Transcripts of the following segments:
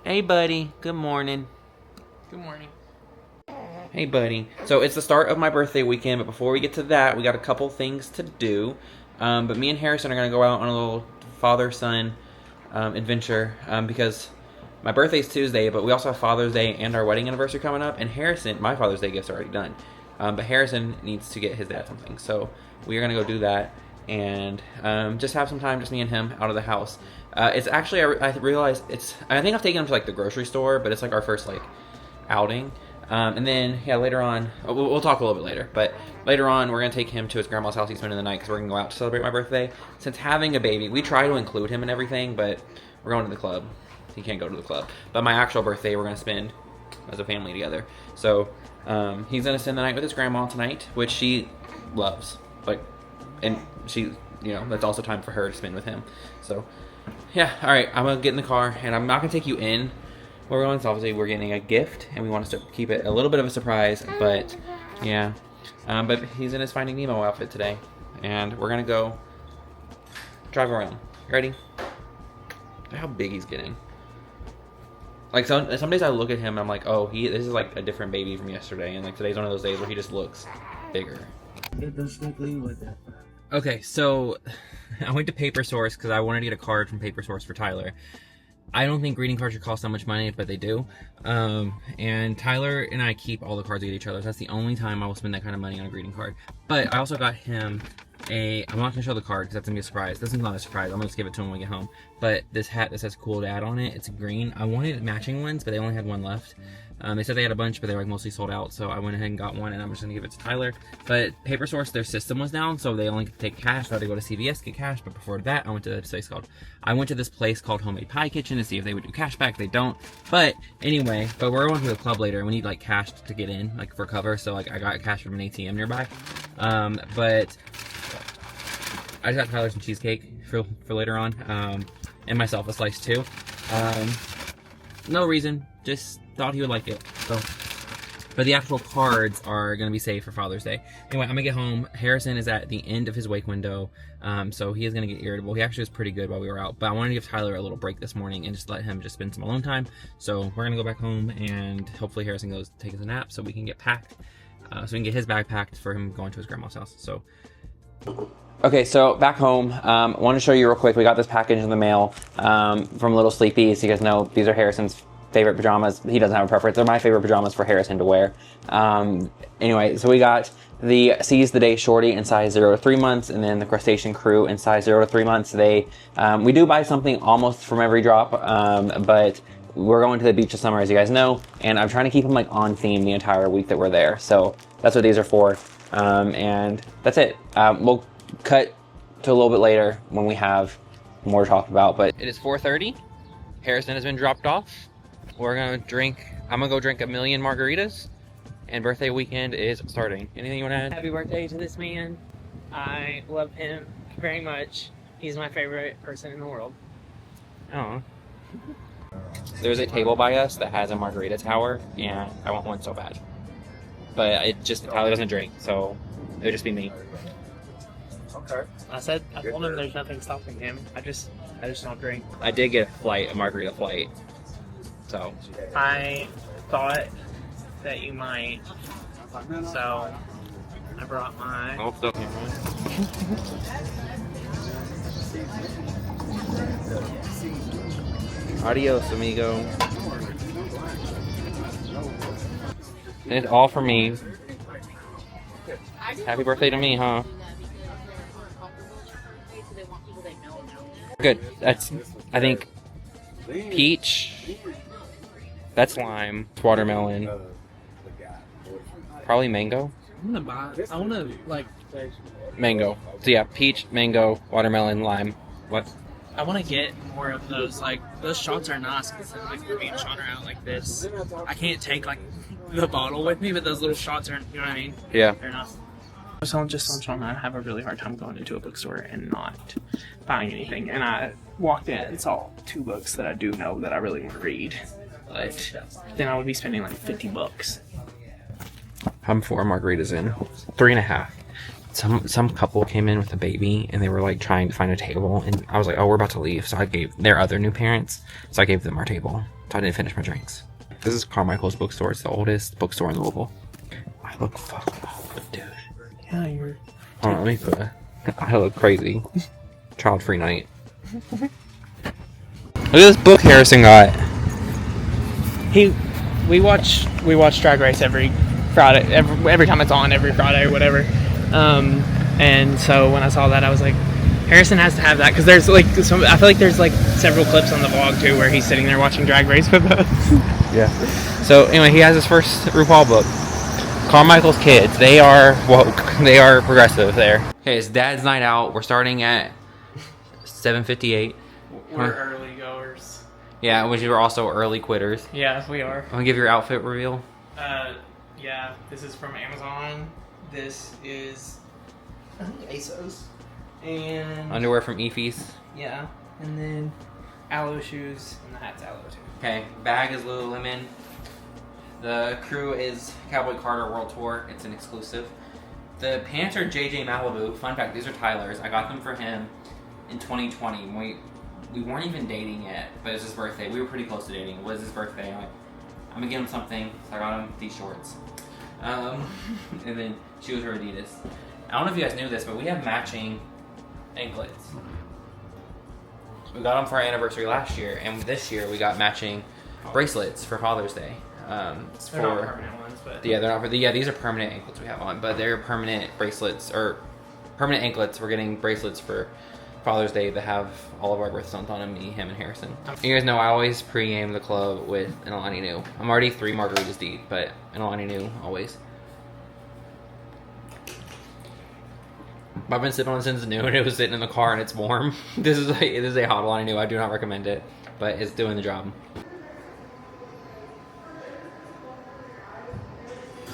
Hey, buddy. Good morning. Good morning. Hey, buddy. So it's the start of my birthday weekend, but before we get to that, we got a couple things to do. But me and Harrison are going to go out on a little father-son adventure because my birthday's Tuesday, but we also have Father's Day and our wedding anniversary coming up. And Harrison, my Father's Day gift's already done. But Harrison needs to get his dad something. So we are going to go do that and just have some time, just me and him, out of the house. It's actually, I realized I think I've taken him to like the grocery store, but it's like our first like outing. And then, yeah, later on, we'll talk a little bit later, but later on, we're going to take him to his grandma's house he's spending the night because we're going to go out to celebrate my birthday. Since having a baby, we try to include him in everything, but we're going to the club. He can't go to the club. But my actual birthday, we're going to spend as a family together. So, he's going to spend the night with his grandma tonight, which she loves. Like, and she, that's also time for her to spend with him. So, yeah, all right, I'm going to get in the car, and I'm not going to take you in. We're going, so obviously we're getting a gift, and we want us to keep it a little bit of a surprise, but yeah. But he's in his Finding Nemo outfit today, and we're gonna go drive around. You ready? Look how big he's getting. Like some days I look at him and I'm like, oh, this is like a different baby from yesterday, and like today's one of those days where he just looks bigger. Okay, so I went to Paper Source because I wanted to get a card from Paper Source for Tyler. I don't think greeting cards should cost that much money, but they do. And Tyler and I keep all the cards we get each other. So that's the only time I will spend that kind of money on a greeting card. But I also got him I'm not going to show the card because that's going to be a surprise. This is not a surprise. I'm going to just give it to him when we get home. But this hat that says Cool Dad on it, it's green. I wanted matching ones, but they only had one left. They said they had a bunch, but they were like mostly sold out. So I went ahead and got one, and I'm just going to give it to Tyler. But Paper Source, their system was down, so they only could take cash. So I had to go to CVS, get cash. But before that, I went to this place called Homemade Pie Kitchen to see if they would do cash back. They don't. But anyway, we're going to the club later, and we need like cash to get in, like for cover. So like I got cash from an ATM nearby. But I just got Tyler some cheesecake for later on, and myself a slice too. No reason, just thought he would like it. So, but the actual cards are gonna be saved for Father's Day. Anyway, I'm gonna get home. Harrison is at the end of his wake window, so he is gonna get irritable. He actually was pretty good while we were out, but I wanted to give Tyler a little break this morning and just let him just spend some alone time. So we're gonna go back home, and hopefully Harrison goes to take us a nap so we can get packed, so we can get his bag packed for him going to his grandma's house. So. Okay, so back home, I want to show you real quick, we got this package in the mail from Little Sleepy. So you guys know these are Harrison's favorite pajamas. He doesn't have a preference. They're my favorite pajamas for Harrison to wear. Anyway, so we got the Seize the Day Shorty in size 0 to 3 months, and then the Crustacean Crew in size 0 to 3 months. We do buy something almost from every drop, but we're going to the beach this summer, as you guys know, and I'm trying to keep them like on theme the entire week that we're there. So that's what these are for, and that's it. We'll cut to a little bit later when we have more to talk about, but it is 4:30. Harrison has been dropped off. We're gonna I'm gonna go drink a million margaritas, and birthday weekend is starting. Anything you want to add? Happy birthday to this man. I love him very much. He's my favorite person in the world. Oh. There's a table by us that has a margarita tower, and I want one so bad. But Tyler doesn't drink, so it would just be me. Okay. I told him there's nothing stopping him. I just don't drink. I did get a margarita flight. So. I thought that you might. So I brought my. Oh, still. Adios, amigo. And it's all for me. Happy birthday to me, huh? Good. That's, I think, peach. That's lime. Watermelon. Probably mango. I wanna like. Mango. So yeah, peach, mango, watermelon, lime. What? I want to get more of those. Like those shots are nice because like me and Shawn are out like this. I can't take like the bottle with me, but those little shots are. You know what I mean? Yeah. They're nice. So just on Shawn, I have a really hard time going into a bookstore and not buying anything. And I walked in and saw 2 books that I do know that I really want to read, but then I would be spending like $50. I'm 4 margaritas in. 3.5. some couple came in with a baby and they were like trying to find a table, and I was like, oh, we're about to leave, so I gave their other new parents, so I gave them our table, so I didn't finish my drinks. This is Carmichael's bookstore. It's the oldest bookstore in Louisville. I look fucking old, dude. Yeah, you're. Hold on, let me put. I look crazy. Child-free night. Look at this book Harrison got. We watch Drag Race every Friday, every time it's on, every Friday or whatever. And so when I saw that, I was like, Harrison has to have that, because there's like I feel like there's like several clips on the vlog too where he's sitting there watching Drag Race with us. Yeah. So anyway, he has his first RuPaul book. Carmichael's kids. They are woke. They are progressive there. Okay, it's Dad's night out. We're starting at 7:58. We're early goers. Yeah, which are also early quitters. Yeah, we are. I'm gonna give your outfit reveal. Yeah, this is from Amazon. This is, I think, ASOS. And Underwear from Efies. yeah, and then Aloe shoes, and the hat's Aloe too. Okay, bag is Lululemon. The crew is Cowboy Carter World Tour. It's an exclusive. The pants are JJ Malibu. Fun fact, these are Tyler's. I got them for him in 2020. We weren't even dating yet, but it was his birthday. We were pretty close to dating. It was his birthday. I'm like, I'm gonna get him something. So I got him these shorts. And then shoes are Adidas. I don't know if you guys knew this, but we have matching anklets. We got them for our anniversary last year, and this year we got matching bracelets for Father's Day. They're not permanent ones, but yeah, they're not for the, yeah, these are permanent anklets we have on, but they're permanent bracelets or permanent anklets. We're getting bracelets for Father's Day that have all of our birthstones on them, me, him, and Harrison. You guys know I always pre-game the club with an Alani New. I'm already 3 margaritas deep, but an Alani New always. I've been sipping on it since noon. It was sitting in the car and it's warm. This is a hot Alani New. I do not recommend it, but it's doing the job.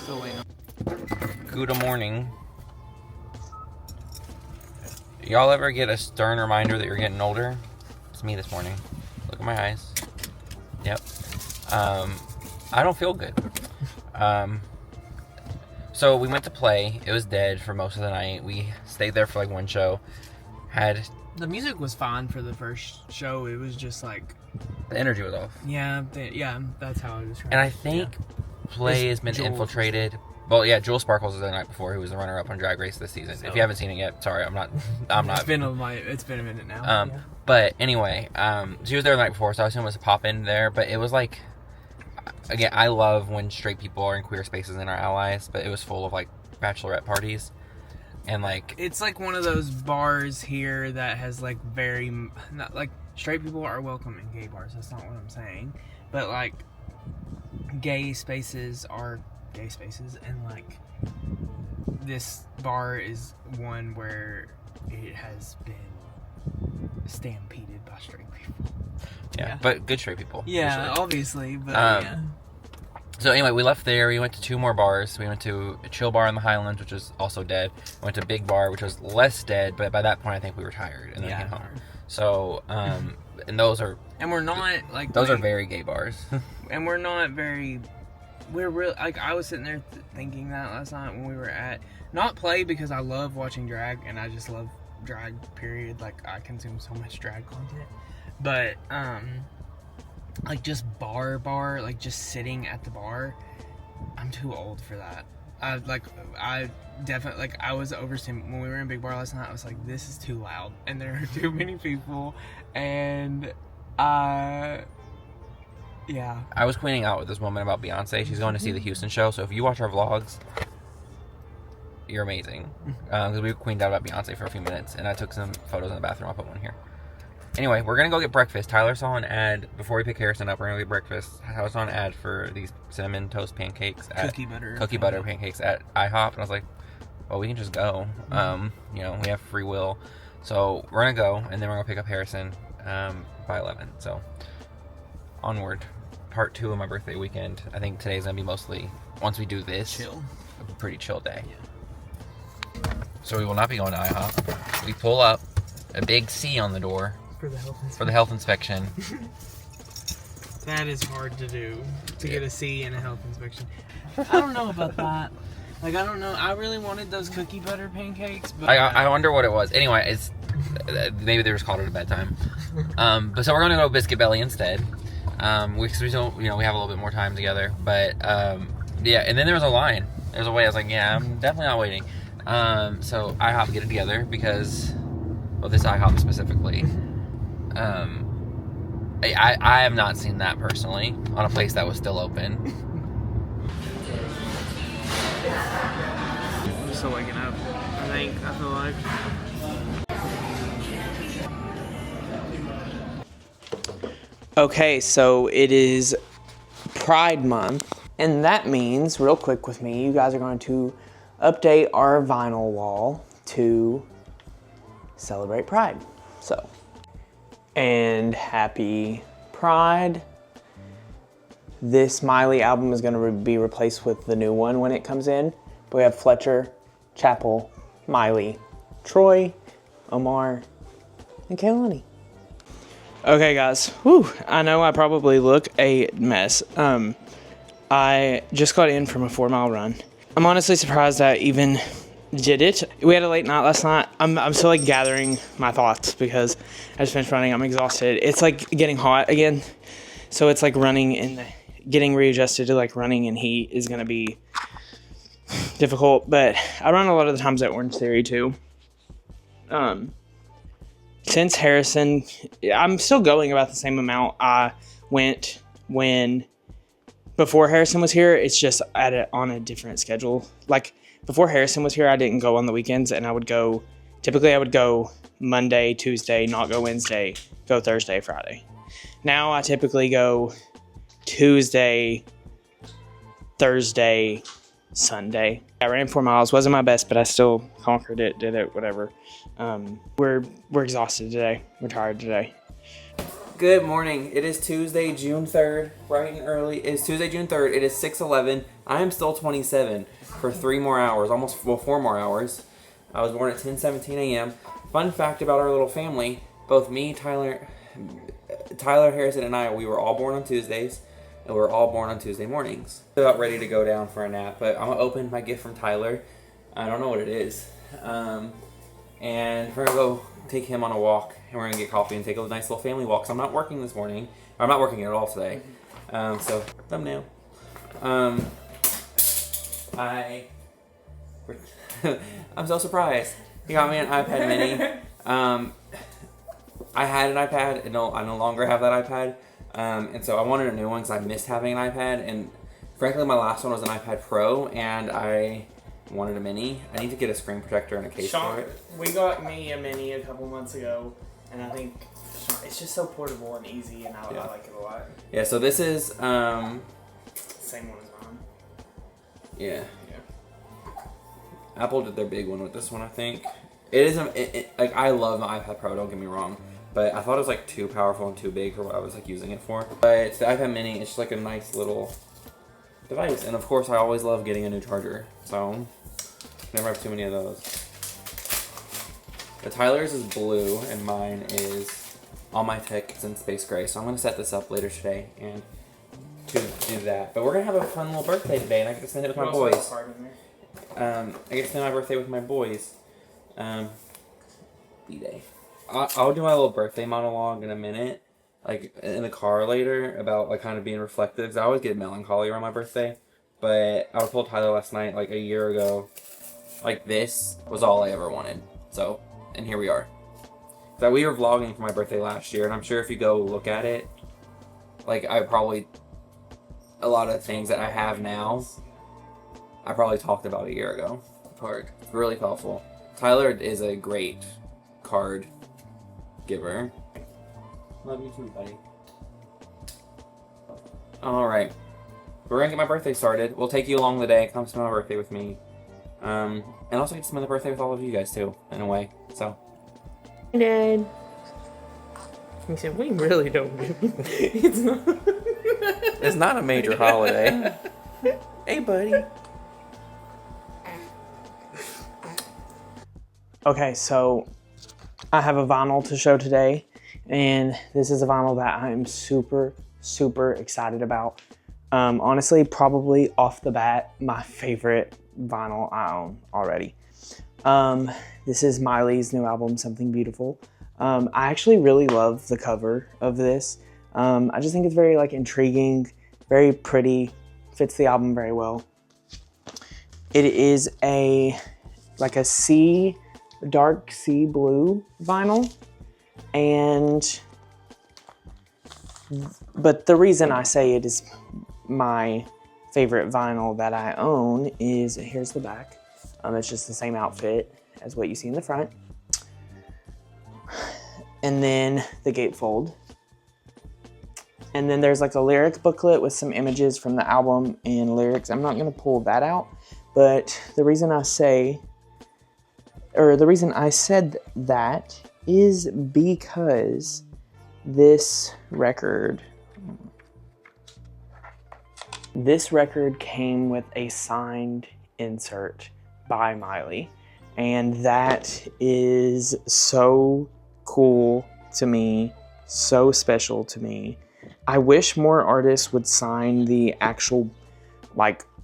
still waiting. Good morning. Y'all ever get a stern reminder that you're getting older? It's me this morning. Look at my eyes. Yep. I don't feel good. So we went to play. It was dead for most of the night. We stayed there for like one show. The music was fine for the first show. It was just like The energy was off. yeah, that's how it was. And I think play has been infiltrated. Well, yeah, Jewel Sparkles was the night before, who was the runner-up on Drag Race this season. So, if you haven't seen it yet, sorry, I'm not. It's been a minute now. But anyway, she was there the night before, so I assume it was a pop in there. But it was like, again, I love when straight people are in queer spaces and are allies. But it was full of like bachelorette parties, and like it's like one of those bars here that has like very not like straight people are welcome in gay bars. That's not what I'm saying, but like gay spaces are gay spaces, and like this bar is one where it has been stampeded by straight people. Yeah. But good straight people. Yeah, usually. obviously, but yeah. So anyway, we left there. We went to 2 more bars. We went to a chill bar in the Highlands, which was also dead. We went to a big bar, which was less dead, but by that point, I think we were tired and then came home. So, and those are... And we're not, like... Those are very gay bars. And we're not very... We're real... Like, I was sitting there thinking that last night when we were at... Not play, because I love watching drag, and I just love drag, period. Like, I consume so much drag content. But, like, just bar, like, just sitting at the bar, I'm too old for that. I definitely, like, I was overstimulated. When we were in Big Bar last night, I was like, this is too loud, and there are too many people, and, yeah. I was queening out with this woman about Beyonce. She's going to see the Houston show, so if you watch our vlogs, you're amazing. Because we queened out about Beyonce for a few minutes, and I took some photos in the bathroom. I'll put one here. Anyway, we're going to go get breakfast. Tyler saw an ad, before we pick Harrison up, we're going to get breakfast. Tyler saw an ad for these cinnamon toast pancakes. Cookie butter pancakes at IHOP. And I was like, well, we can just go. You know, we have free will. So we're going to go, and then we're going to pick up Harrison by 11. So onward. Part 2 of my birthday weekend. I think today's going to be mostly, once we do this, chill. A pretty chill day. Yeah. So we will not be going to IHOP. We pull up, a big C on the door. For the health inspection. That is hard to do, to get a C in a health inspection. I don't know about that. Like, I don't know. I really wanted those cookie butter pancakes, but I wonder what it was. Anyway, it's maybe they just called it a bedtime. But so we're gonna go Biscuit Belly instead. We still, we have a little bit more time together. But yeah, and then there was a line. There was a wait. I was like, yeah, I'm definitely not waiting. So IHOP get it together because, well, this IHOP specifically. I have not seen that personally on a place that was still open. I'm still waking up. I feel like. Okay, so it is Pride Month, and that means, real quick with me, you guys are going to update our vinyl wall to celebrate Pride. So, and happy Pride. This Miley album is going to be replaced with the new one when it comes in. But we have Fletcher, Chapel, Miley, Troy, Omar, and Kaylani. Okay, guys. Whew, I know I probably look a mess. I just got in from a 4-mile run. I'm honestly surprised I even did it. We had a late night last night. I'm still like gathering my thoughts because I just finished running. I'm exhausted. It's like getting hot again. So it's like getting readjusted to like running in heat is going to be difficult. But I run a lot of the times at Orange Theory too. Since Harrison, I'm still going about the same amount I went before Harrison was here. It's just on a different schedule. Like before Harrison was here, I didn't go on the weekends, and I would go Monday, Tuesday, not go Wednesday, go Thursday, Friday. Now I typically go Tuesday, Thursday, Sunday. I ran 4 miles. Wasn't my best, but I still conquered it, did it, whatever. We're exhausted today. We're tired today. Good morning. It is Tuesday, June 3rd, bright and early. It's Tuesday, June 3rd. It is 6:11. I am still 27 for 3 more hours, 4 more hours. I was born at 10:17 a.m. Fun fact about our little family, both me, Tyler, Harrison, and I, we were all born on Tuesdays, and we were all born on Tuesday mornings. About ready to go down for a nap, but I'm going to open my gift from Tyler. I don't know what it is. And we're going to go take him on a walk, and we're going to get coffee and take a nice little family walk. So I'm not working this morning. I'm not working at all today. So, thumbnail. I'm so surprised. He got me an iPad mini. I had an iPad, and I no longer have that iPad. And so I wanted a new one because I missed having an iPad. And frankly, my last one was an iPad Pro, and I wanted a mini. I need to get a screen protector and a case Shawn, for it. we got me a mini a couple months ago, and I think it's just so portable and easy, and I like it a lot. Yeah, so this is same one as mine. Yeah. Apple did their big one with this one, I think. It is like, I love my iPad Pro, don't get me wrong, but I thought it was like too powerful and too big for what I was like using it for. But it's the iPad mini. It's just like a nice little device, and of course I always love getting a new charger, so never have too many of those. The Tyler's is blue and mine is All My Tech is in space gray, so I'm going to set this up later today and to do that. But we're going to have a fun little birthday today, and I get to spend it with my boys. I get to spend my birthday with my boys. B-Day. I'll do my little birthday monologue in a minute, like in the car later, about like kind of being reflective, because I always get melancholy around my birthday. But I was told Tyler last night, like a year ago, like this was all I ever wanted. So, and here we are. So we were vlogging for my birthday last year, and I'm sure if you go look at it, like a lot of things that I have now, I probably talked about a year ago. It's really thoughtful. Tyler is a great card giver. Love you too, buddy. Alright. We're gonna get my birthday started. We'll take you along the day. Come spend my birthday with me. And also get to spend the birthday with all of you guys too, in a way. So. Hey, Dad. He said, we really don't do it's not. It's not a major holiday. Hey, buddy. Okay, so I have a vinyl to show today, and this is a vinyl that I'm super, super excited about. Honestly, probably off the bat, my favorite vinyl I own already. This is Miley's new album, Something Beautiful. I actually really love the cover of this. I just think it's very like intriguing, very pretty, fits the album very well. It is like a dark sea blue vinyl, but the reason I say it is my favorite vinyl that I own is, here's the back. It's just the same outfit as what you see in the front. And then the gatefold. And then there's like a lyric booklet with some images from the album and lyrics. I'm not gonna pull that out, but the reason I said that is because this record came with a signed insert by Miley, and that is so cool to me, so special to me. I wish more artists would sign the actual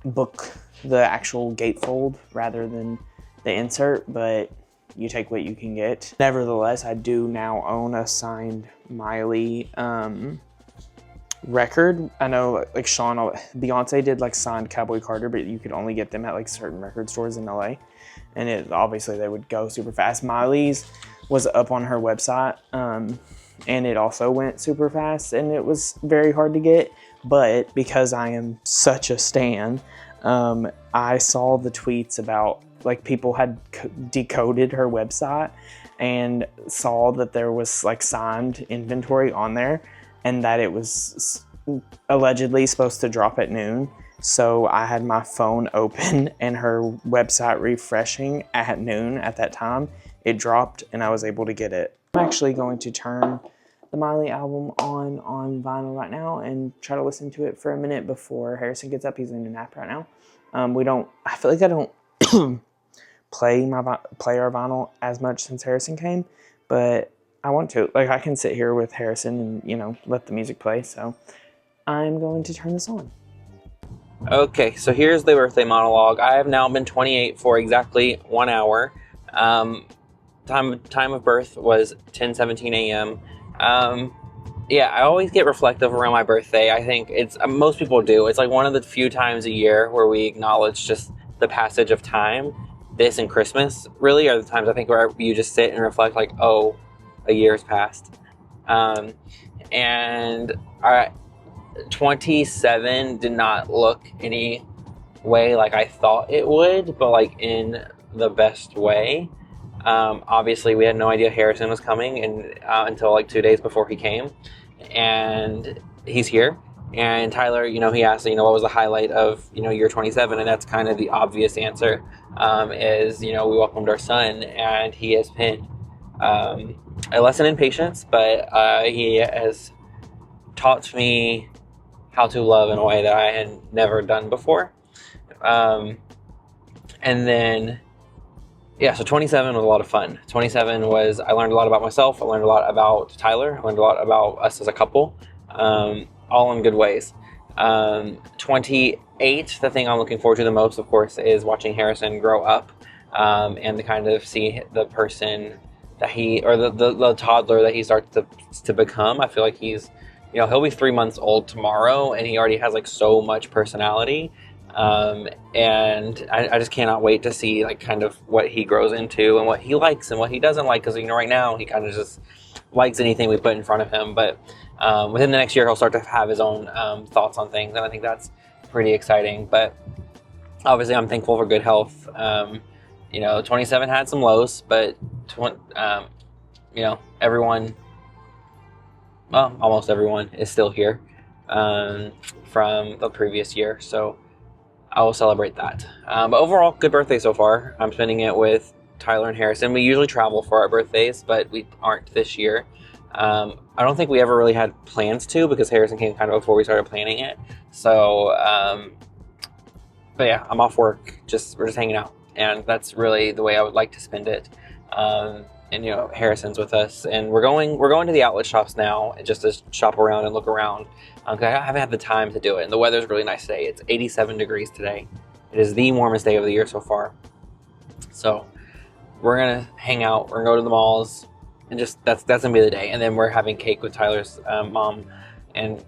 book, the actual gatefold rather than the insert, but you take what you can get. Nevertheless, I do now own a signed Miley record. I know like Shawn, Beyonce did like signed Cowboy Carter, but you could only get them at like certain record stores in LA, and obviously they would go super fast. Miley's was up on her website, and it also went super fast, and it was very hard to get, but because I am such a stan, I saw the tweets about like people had decoded her website and saw that there was like signed inventory on there, and that it was allegedly supposed to drop at noon. So I had my phone open and her website refreshing at noon at that time. It dropped and I was able to get it. I'm actually going to turn the Miley album on vinyl right now and try to listen to it for a minute before Harrison gets up. He's in a nap right now. I feel like I don't play our vinyl as much since Harrison came, but I want to. Like, I can sit here with Harrison and, you know, let the music play. So I'm going to turn this on. Okay, so here's the birthday monologue. I have now been 28 for exactly 1 hour. Time of birth was 10:17 a.m. Yeah, I always get reflective around my birthday. I think it's most people do. It's like one of the few times a year where we acknowledge just the passage of time. This and Christmas really are the times I think where you just sit and reflect like, oh, a year's passed. And 27 did not look any way like I thought it would, but like in the best way. Obviously we had no idea Harrison was coming until like 2 days before he came, and he's here. And Tyler, you know, he asked, you know, what was the highlight of, you know, year 27? And that's kind of the obvious answer, is, you know, we welcomed our son, and he has been a lesson in patience, but he has taught me how to love in a way that I had never done before. And then, yeah, so 27 was a lot of fun. 27 was, I learned a lot about myself. I learned a lot about Tyler. I learned a lot about us as a couple, all in good ways. 28, the thing I'm looking forward to the most, of course, is watching Harrison grow up, and to kind of see the person that the toddler that he starts to become. I feel like he's, you know, he'll be 3 months old tomorrow, and he already has like so much personality. And I just cannot wait to see like kind of what he grows into and what he likes and what he doesn't like. Cause you know, right now he kind of just likes anything we put in front of him, but, within the next year, he'll start to have his own, thoughts on things. And I think that's pretty exciting, but obviously I'm thankful for good health. You know, 27 had some lows, but, you know, almost everyone is still here, from the previous year. So I will celebrate that. But overall, good birthday so far. I'm spending it with Tyler and Harrison. We usually travel for our birthdays, but we aren't this year. I don't think we ever really had plans to, because Harrison came kind of before we started planning it. So, but yeah, I'm off work. We're just hanging out, and that's really the way I would like to spend it. And you know, Harrison's with us, and we're going to the outlet shops now just to shop around and look around. I haven't had the time to do it, and the weather's really nice today. It's 87 degrees today, It is the warmest day of the year so far. So we're gonna hang out. We're gonna go to the malls, and just that's gonna be the day. And then we're having cake with Tyler's mom and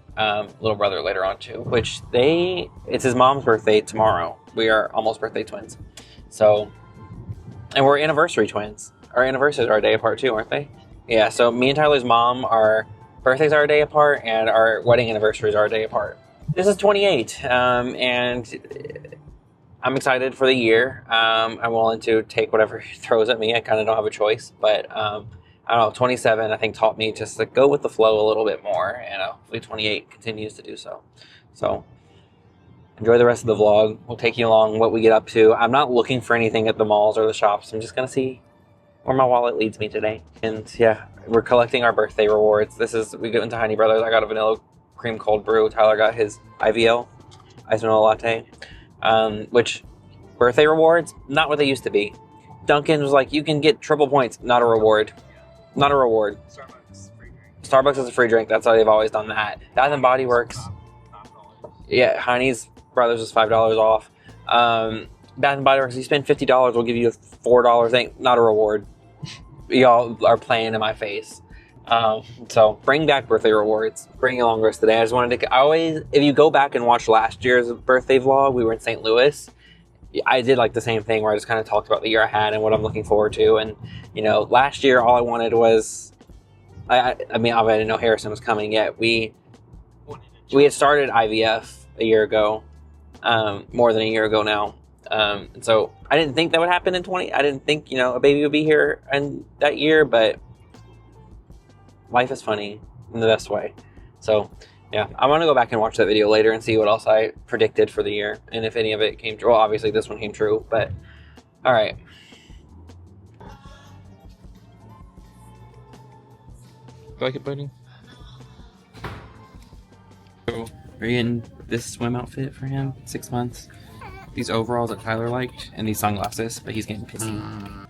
little brother later on too. Which it's his mom's birthday tomorrow. We are almost birthday twins. So, and we're anniversary twins. Our anniversaries are a day apart too, aren't they? Yeah. So me and Tyler's mom, our birthdays are a day apart, and our wedding anniversaries are a day apart. This is 28, and I'm excited for the year. I'm willing to take whatever he throws at me. I kind of don't have a choice, but I don't know. 27, I think, taught me just to go with the flow a little bit more, and hopefully 28 continues to do so. So enjoy the rest of the vlog. We'll take you along what we get up to. I'm not looking for anything at the malls or the shops. I'm just gonna see where my wallet leads me today. And yeah, we're collecting our birthday rewards. We go into Honey Brothers. I got a vanilla cream cold brew. Tyler got his IVL, iced vanilla latte. Which birthday rewards, not what they used to be. Dunkin' was like, you can get triple points. Not a reward. Not a reward. Starbucks is a free drink. That's how they've always done that. Bath and Body Works. Yeah, Honey's Brothers is $5 off. Bath and Body Works, you spend $50, we'll give you a $4 thing. Not a reward. Y'all are playing in my face. So bring back birthday rewards. Bring along the rest of the day. I just wanted to, if you go back and watch last year's birthday vlog, we were in St. Louis. I did like the same thing where I just kind of talked about the year I had and what I'm looking forward to. And, you know, last year, all I wanted was, I mean, I didn't know Harrison was coming yet. We had started IVF a year ago, more than a year ago now. And so I didn't think that would happen in 20. I didn't think, you know, a baby would be here in that year, but life is funny in the best way. So yeah, I want to go back and watch that video later and see what else I predicted for the year and if any of it came true. Well, obviously this one came true, but all right. Like it, buddy? We're in this swim outfit for him, 6 months. These overalls that Tyler liked and these sunglasses, but he's getting pissy.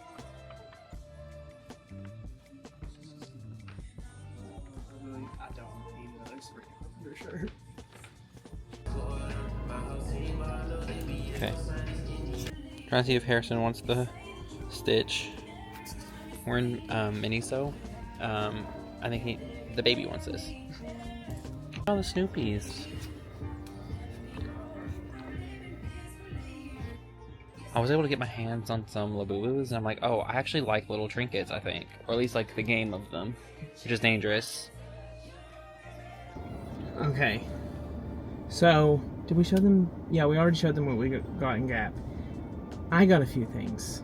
Okay. Trying to see if Harrison wants the stitch. We're in Miniso. I think the baby wants this. Oh, the Snoopies. I was able to get my hands on some Labubus, and I'm like, oh, I actually like little trinkets, I think. Or at least like the game of them, which is dangerous. Okay. So, did we show them? Yeah, we already showed them what we got in Gap. I got a few things.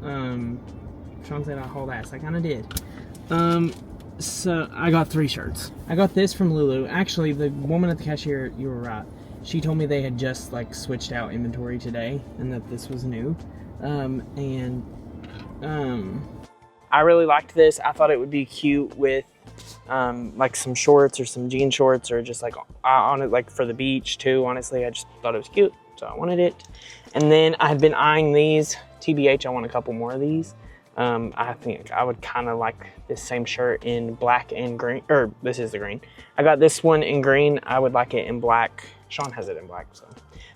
Shawn said I hauled ass. I kind of did. So, I got 3 shirts. I got this from Lulu. Actually, the woman at the cashier, you were right. She told me they had just, like, switched out inventory today and that this was new. I really liked this. I thought it would be cute with, like, some shorts or some jean shorts or just, like, on it, like, for the beach, too. Honestly, I just thought it was cute, so I wanted it. And then I had been eyeing these. TBH, I want a couple more of these. I think I would kind of like this same shirt in black and green, or this is the green. I got this one in green. I would like it in black. Shawn has it in black, so.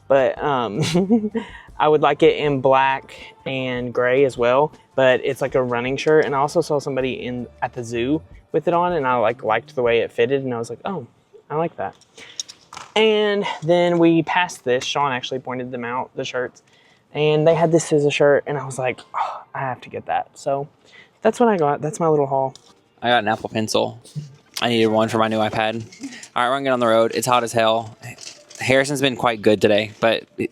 But I would like it in black and gray as well. But it's like a running shirt, and I also saw somebody at the zoo with it on, and I liked the way it fitted, and I was like, oh, I like that. And then we passed this. Shawn actually pointed them out, the shirts. And they had this scissor shirt, and I was like, oh, I have to get that. So that's what I got. That's my little haul. I got an Apple Pencil. I needed one for my new iPad. All right, we're going to get on the road. It's hot as hell. Harrison's been quite good today, but we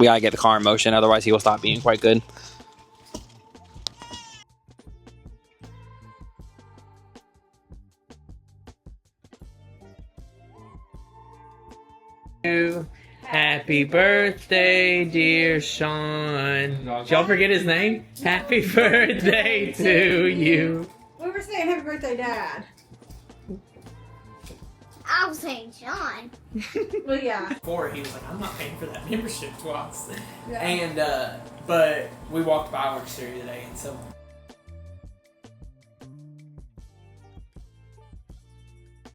got to get the car in motion. Otherwise, he will stop being quite good. Happy birthday, dear Shawn. Did y'all forget his name? Happy birthday to you. We were saying happy birthday, Dad. I was saying Shawn. Well, yeah. Before he was like, I'm not paying for that membership twice. Yeah. And but we walked by Bookstore today, and so